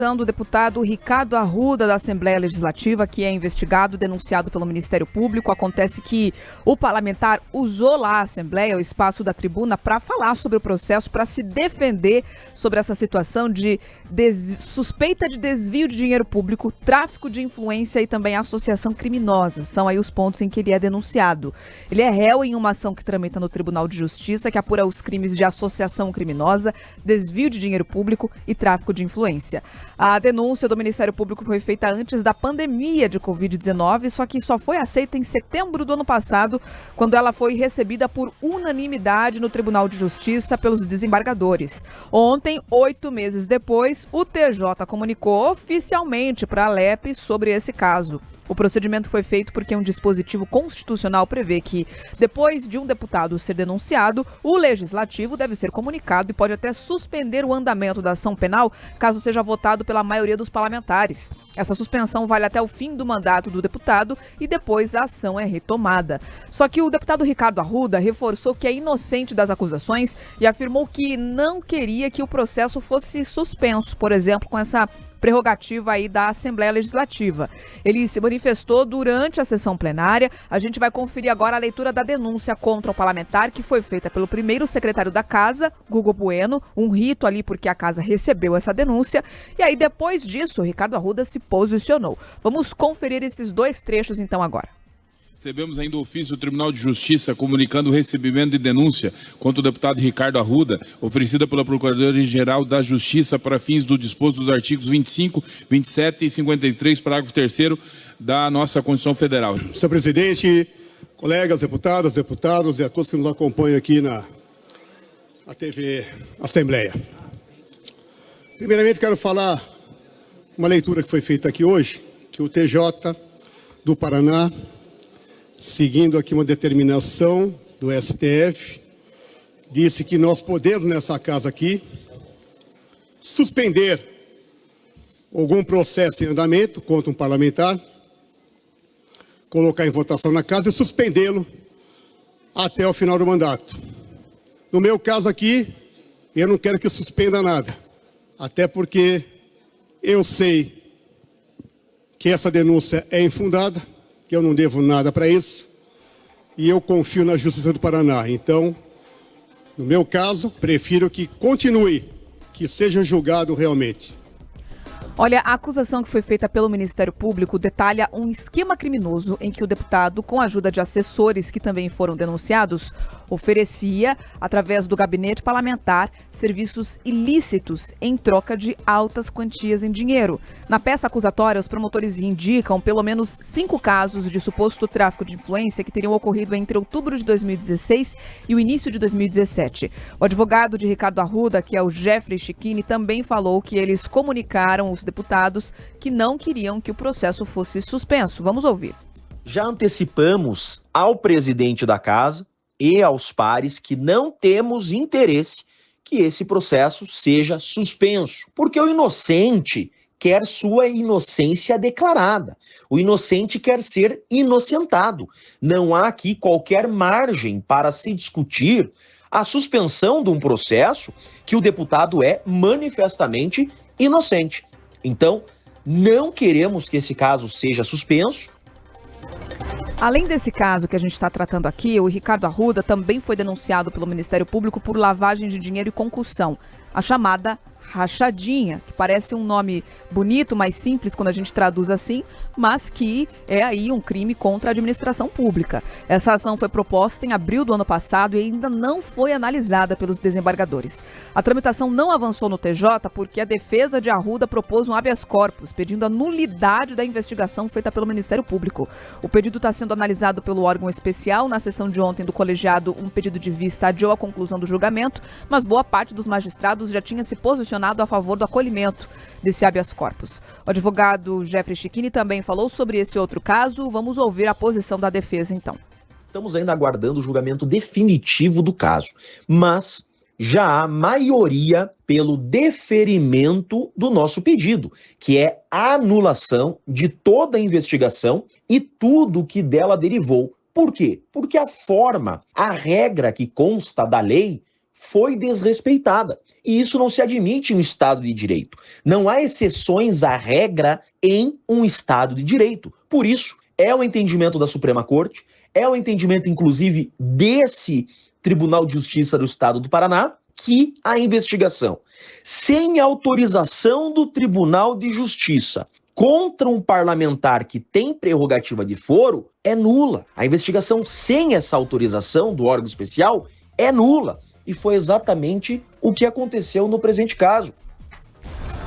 Do deputado Ricardo Arruda, da Assembleia Legislativa, que é investigado, denunciado pelo Ministério Público. Acontece que o parlamentar usou lá a Assembleia, o espaço da tribuna, para falar sobre o processo, para se defender sobre essa situação de suspeita de desvio de dinheiro público, tráfico de influência e também associação criminosa. São aí os pontos em que ele é denunciado. Ele é réu em uma ação que tramita no Tribunal de Justiça, que apura os crimes de associação criminosa, desvio de dinheiro público e tráfico de influência. A denúncia do Ministério Público foi feita antes da pandemia de Covid-19, só que só foi aceita em setembro do ano passado, quando ela foi recebida por unanimidade no Tribunal de Justiça pelos desembargadores. Ontem, 8 meses depois, o TJ comunicou oficialmente para a Alep sobre esse caso. O procedimento foi feito porque um dispositivo constitucional prevê que, depois de um deputado ser denunciado, o legislativo deve ser comunicado e pode até suspender o andamento da ação penal caso seja votado pela maioria dos parlamentares. Essa suspensão vale até o fim do mandato do deputado e depois a ação é retomada. Só que o deputado Ricardo Arruda reforçou que é inocente das acusações e afirmou que não queria que o processo fosse suspenso, por exemplo, com essa prerrogativa aí da Assembleia Legislativa. Ele se manifestou durante a sessão plenária. A gente vai conferir agora a leitura da denúncia contra o parlamentar, que foi feita pelo primeiro secretário da Casa, Gugo Bueno, um rito ali porque a Casa recebeu essa denúncia. E aí, depois disso, o Ricardo Arruda se posicionou. Vamos conferir esses dois trechos então agora. Recebemos ainda o ofício do Tribunal de Justiça comunicando o recebimento de denúncia contra o deputado Ricardo Arruda, oferecida pela Procuradoria-Geral da Justiça para fins do disposto dos artigos 25, 27 e 53, parágrafo 3º da nossa Constituição Federal. Senhor presidente, colegas, deputadas, deputados e a todos que nos acompanham aqui na TV Assembleia. Primeiramente, quero falar uma leitura que foi feita aqui hoje, que o TJ do Paraná, seguindo aqui uma determinação do STF, disse que nós podemos, nessa casa aqui, suspender algum processo em andamento contra um parlamentar, colocar em votação na casa e suspendê-lo até o final do mandato. No meu caso aqui, eu não quero que suspenda nada, até porque eu sei que essa denúncia é infundada, que eu não devo nada para isso, e eu confio na Justiça do Paraná. Então, no meu caso, prefiro que continue, que seja julgado realmente. Olha, a acusação que foi feita pelo Ministério Público detalha um esquema criminoso em que o deputado, com a ajuda de assessores que também foram denunciados, oferecia, através do gabinete parlamentar, serviços ilícitos em troca de altas quantias em dinheiro. Na peça acusatória, os promotores indicam pelo menos 5 casos de suposto tráfico de influência que teriam ocorrido entre outubro de 2016 e o início de 2017. O advogado de Ricardo Arruda, que é o Jeffrey Chiquini, também falou que eles comunicaram os deputados que não queriam que o processo fosse suspenso. Vamos ouvir. Já antecipamos ao presidente da casa e aos pares que não temos interesse que esse processo seja suspenso, porque o inocente quer sua inocência declarada. O inocente quer ser inocentado. Não há aqui qualquer margem para se discutir a suspensão de um processo que o deputado é manifestamente inocente. Então, não queremos que esse caso seja suspenso. Além desse caso que a gente está tratando aqui, o Ricardo Arruda também foi denunciado pelo Ministério Público por lavagem de dinheiro e concussão, a chamada rachadinha, que parece um nome bonito, mais simples quando a gente traduz assim, mas que é aí um crime contra a administração pública. Essa ação foi proposta em abril do ano passado e ainda não foi analisada pelos desembargadores. A tramitação não avançou no TJ porque a defesa de Arruda propôs um habeas corpus, pedindo a nulidade da investigação feita pelo Ministério Público. O pedido está sendo analisado pelo órgão especial. Na sessão de ontem do colegiado, um pedido de vista adiou a conclusão do julgamento, mas boa parte dos magistrados já tinha se posicionado a favor do acolhimento desse habeas corpus. O advogado Jeffrey Chiquini também falou sobre esse outro caso. Vamos ouvir a posição da defesa, então. Estamos ainda aguardando o julgamento definitivo do caso, mas já há maioria pelo deferimento do nosso pedido, que é a anulação de toda a investigação e tudo que dela derivou. Por quê? Porque a forma, a regra que consta da lei foi desrespeitada. E isso não se admite em um Estado de Direito. Não há exceções à regra em um Estado de Direito. Por isso, é o entendimento da Suprema Corte, é o entendimento, inclusive, desse Tribunal de Justiça do Estado do Paraná, que a investigação, sem autorização do Tribunal de Justiça, contra um parlamentar que tem prerrogativa de foro, é nula. A investigação sem essa autorização do órgão especial é nula. E foi exatamente o que aconteceu no presente caso.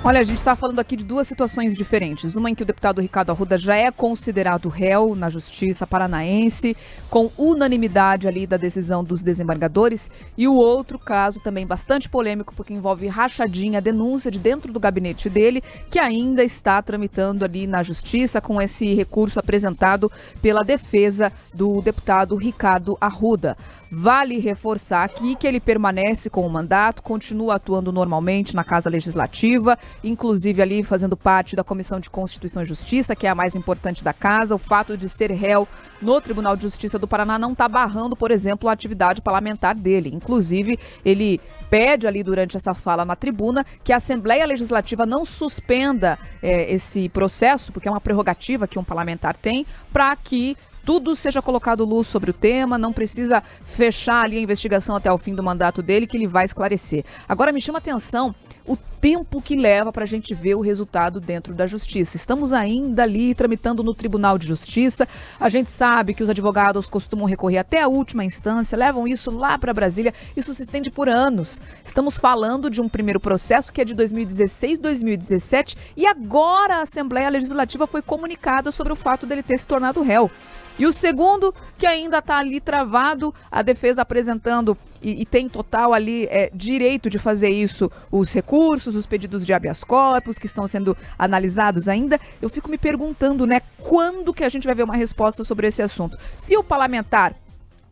Olha, a gente está falando aqui de duas situações diferentes. Uma em que o deputado Ricardo Arruda já é considerado réu na Justiça Paranaense, com unanimidade ali da decisão dos desembargadores. E o outro caso também bastante polêmico, porque envolve rachadinha, denúncia de dentro do gabinete dele, que ainda está tramitando ali na Justiça com esse recurso apresentado pela defesa do deputado Ricardo Arruda. Vale reforçar aqui que ele permanece com o mandato, continua atuando normalmente na Casa Legislativa, inclusive ali fazendo parte da Comissão de Constituição e Justiça, que é a mais importante da Casa. O fato de ser réu no Tribunal de Justiça do Paraná não está barrando, por exemplo, a atividade parlamentar dele. Inclusive, ele pede ali durante essa fala na tribuna que a Assembleia Legislativa não suspenda esse processo, porque é uma prerrogativa que um parlamentar tem, para que tudo seja colocado luz sobre o tema, não precisa fechar ali a investigação até o fim do mandato dele, que ele vai esclarecer. Agora me chama a atenção o tempo que leva para a gente ver o resultado dentro da Justiça. Estamos ainda ali tramitando no Tribunal de Justiça. A gente sabe que os advogados costumam recorrer até a última instância, levam isso lá para Brasília. Isso se estende por anos. Estamos falando de um primeiro processo que é de 2016, 2017 e agora a Assembleia Legislativa foi comunicada sobre o fato dele ter se tornado réu. E o segundo, que ainda está ali travado, a defesa apresentando, e tem total ali direito de fazer isso, os recursos, os pedidos de habeas corpus que estão sendo analisados ainda. Eu fico me perguntando, quando que a gente vai ver uma resposta sobre esse assunto? Se o parlamentar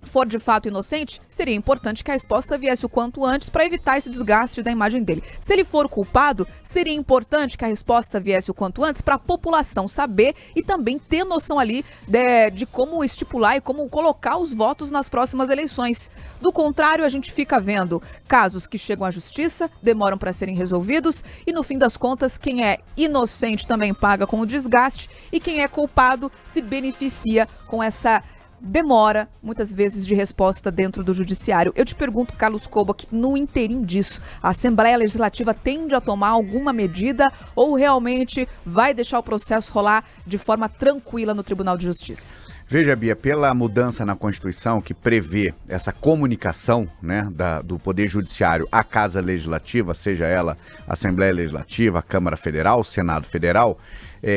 for de fato inocente, seria importante que a resposta viesse o quanto antes para evitar esse desgaste da imagem dele. Se ele for culpado, seria importante que a resposta viesse o quanto antes para a população saber e também ter noção ali de como estipular e como colocar os votos nas próximas eleições. Do contrário, a gente fica vendo casos que chegam à justiça, demoram para serem resolvidos e no fim das contas, quem é inocente também paga com o desgaste e quem é culpado se beneficia com essa demora, muitas vezes, de resposta dentro do judiciário. Eu te pergunto, Carlos Koba, que no inteirinho disso, a Assembleia Legislativa tende a tomar alguma medida ou realmente vai deixar o processo rolar de forma tranquila no Tribunal de Justiça? Veja, Bia, pela mudança na Constituição que prevê essa comunicação do Poder Judiciário à Casa Legislativa, seja ela a Assembleia Legislativa, a Câmara Federal, o Senado Federal,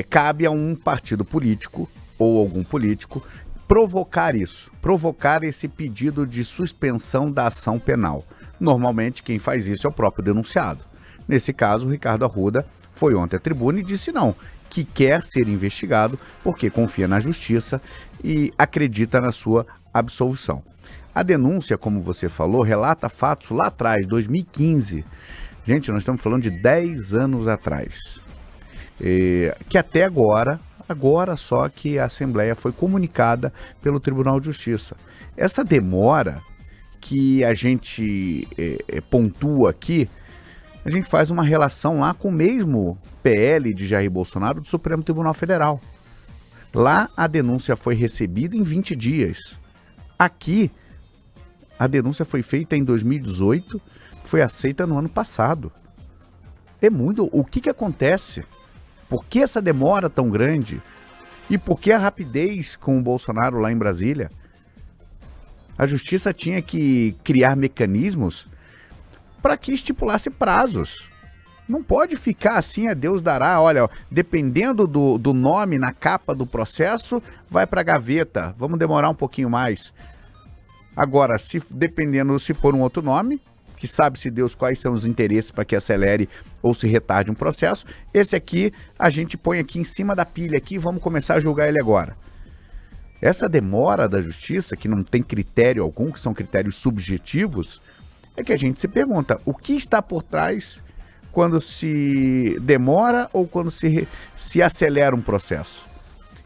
cabe a um partido político ou algum político provocar esse pedido de suspensão da ação penal. Normalmente quem faz isso é o próprio denunciado. Nesse caso, o Ricardo Arruda foi ontem à tribuna e disse não, que quer ser investigado porque confia na justiça e acredita na sua absolvição. A denúncia, como você falou, relata fatos lá atrás, 2015. Gente, nós estamos falando de 10 anos atrás. Que até agora só que a Assembleia foi comunicada pelo Tribunal de Justiça. Essa demora que a gente pontua aqui, a gente faz uma relação lá com o mesmo PL de Jair Bolsonaro do Supremo Tribunal Federal. Lá a denúncia foi recebida em 20 dias. Aqui, a denúncia foi feita em 2018, foi aceita no ano passado. O que acontece? Por que essa demora tão grande? E por que a rapidez com o Bolsonaro lá em Brasília? A justiça tinha que criar mecanismos para que estipulasse prazos. Não pode ficar assim, a Deus dará. Olha, dependendo do nome na capa do processo, vai para a gaveta. Vamos demorar um pouquinho mais. Agora, se for um outro nome, que sabe-se Deus quais são os interesses para que acelere ou se retarde um processo, esse aqui a gente põe aqui em cima da pilha aqui, vamos começar a julgar ele agora. Essa demora da justiça, que não tem critério algum, que são critérios subjetivos, é que a gente se pergunta, o que está por trás quando se demora ou quando se acelera um processo?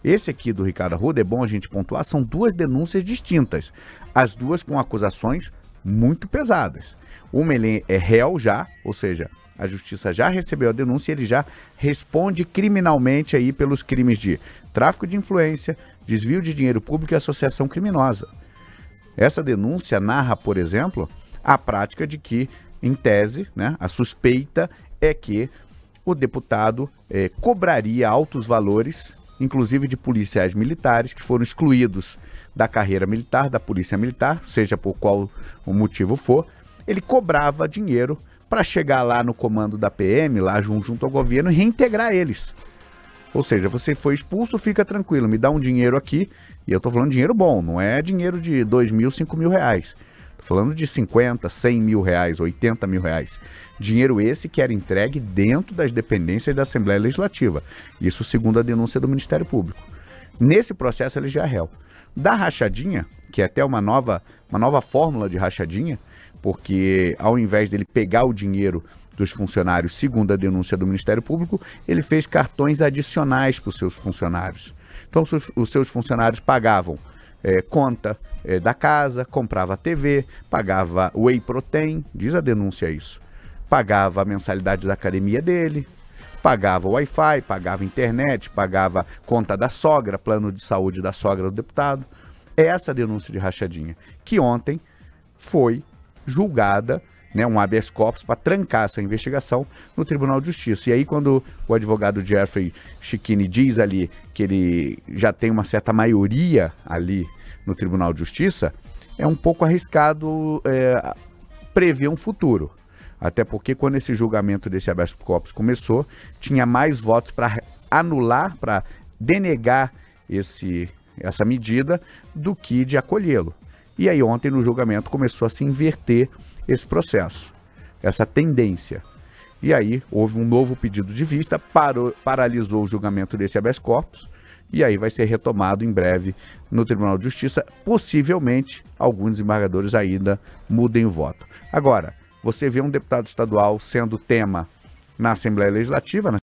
Esse aqui do Ricardo Arruda, é bom a gente pontuar, são duas denúncias distintas, as duas com acusações muito pesadas. Uma, ele é réu já, ou seja, a justiça já recebeu a denúncia e ele já responde criminalmente aí pelos crimes de tráfico de influência, desvio de dinheiro público e associação criminosa. Essa denúncia narra, por exemplo, a prática de que, em tese, né, a suspeita é que o deputado cobraria altos valores, inclusive de policiais militares que foram excluídos da carreira militar, da polícia militar, seja por qual o motivo for. Ele cobrava dinheiro para chegar lá no comando da PM, lá junto ao governo, e reintegrar eles. Ou seja, você foi expulso, fica tranquilo, me dá um dinheiro aqui, e eu estou falando de dinheiro bom, não é dinheiro de 2 mil, 5 mil reais. Estou falando de 50, 100 mil reais, 80 mil reais. Dinheiro esse que era entregue dentro das dependências da Assembleia Legislativa. Isso segundo a denúncia do Ministério Público. Nesse processo ele já é réu. Da rachadinha, que é até uma nova fórmula de rachadinha, porque ao invés dele pegar o dinheiro dos funcionários, segundo a denúncia do Ministério Público, ele fez cartões adicionais para os seus funcionários. Então os seus funcionários pagavam conta da casa, comprava TV, pagava whey protein, diz a denúncia isso, pagava a mensalidade da academia dele, pagava Wi-Fi, pagava internet, pagava conta da sogra, plano de saúde da sogra do deputado. É essa a denúncia de rachadinha, que ontem foi julgada, né, um habeas corpus para trancar essa investigação no Tribunal de Justiça. E aí quando o advogado Jeffrey Schichini diz ali que ele já tem uma certa maioria ali no Tribunal de Justiça, é um pouco arriscado prever um futuro. Até porque quando esse julgamento desse habeas corpus começou, tinha mais votos para anular, para denegar essa medida do que de acolhê-lo. E aí ontem no julgamento começou a se inverter esse processo, essa tendência. E aí houve um novo pedido de vista, paralisou o julgamento desse habeas corpus, e aí vai ser retomado em breve no Tribunal de Justiça. Possivelmente alguns desembargadores ainda mudem o voto. Agora, você vê um deputado estadual sendo tema na Assembleia Legislativa,